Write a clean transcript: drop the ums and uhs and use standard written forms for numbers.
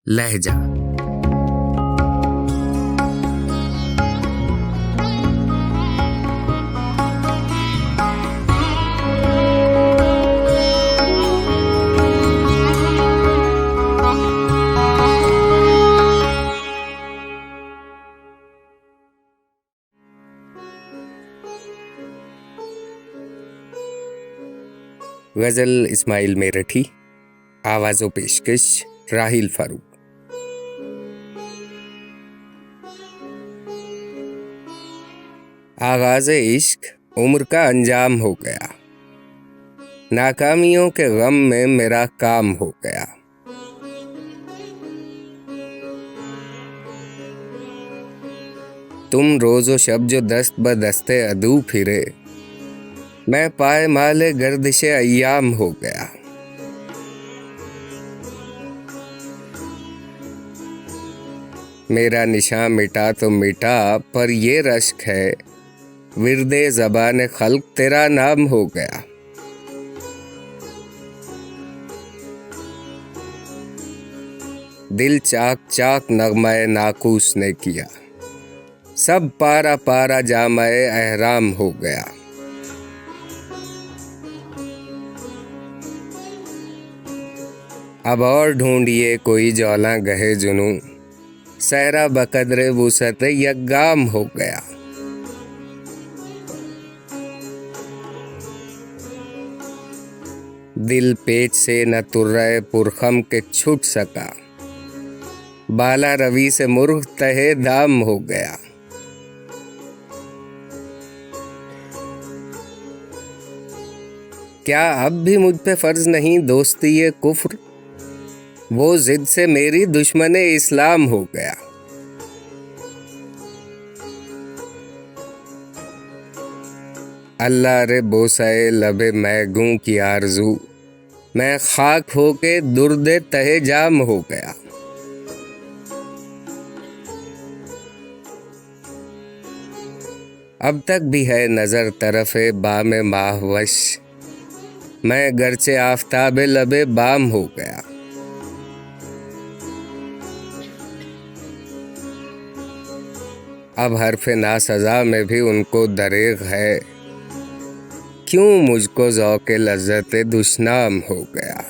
लहजा। गज़ल इस्माइल मेरठी, आवाज़ो पेशकश राहिल फारूक। आगाज़ इश्क उम्र का अंजाम हो गया, नाकामियों के गम में मेरा काम हो गया। तुम रोज़ो शब जो दस्त बदस्ते अदू फिरे, मैं पाए माले गर्दिशे अय्याम हो गया। मेरा निशान मिटा तो मिटा, पर ये रश्क है विर्दे ज़बान खल्क तेरा नाम हो गया। दिल चाक चाक नगमाए नाकूस ने किया, सब पारा पारा जामाए एहराम हो गया। अब और ढूंढिए कोई जौला गहे जुनू, सहरा बकदरे वुसत यज्ञाम हो गया। दिल पेच से न तुर्रे पुरखम के छूट सका, बाला रवि से मुर्ग तहे दाम हो गया। क्या अब भी मुझ पे फर्ज नहीं दोस्ती ये कुफ्र, वो जिद से मेरी दुश्मने इस्लाम हो गया। अल्लाह रे बोसाए लबे मैगूं की आरजू, मैं खाक होके दुर्दे तहे जाम हो गया। अब तक भी है नजर तरफे बामे माहवश, मैं गरचे आफताबे लबे बाम हो गया। अब हरफ़े नासज़ा में भी उनको दरेग है, क्यों मुझको ज़ौक़े लज़्ज़ते दुश्नाम हो गया।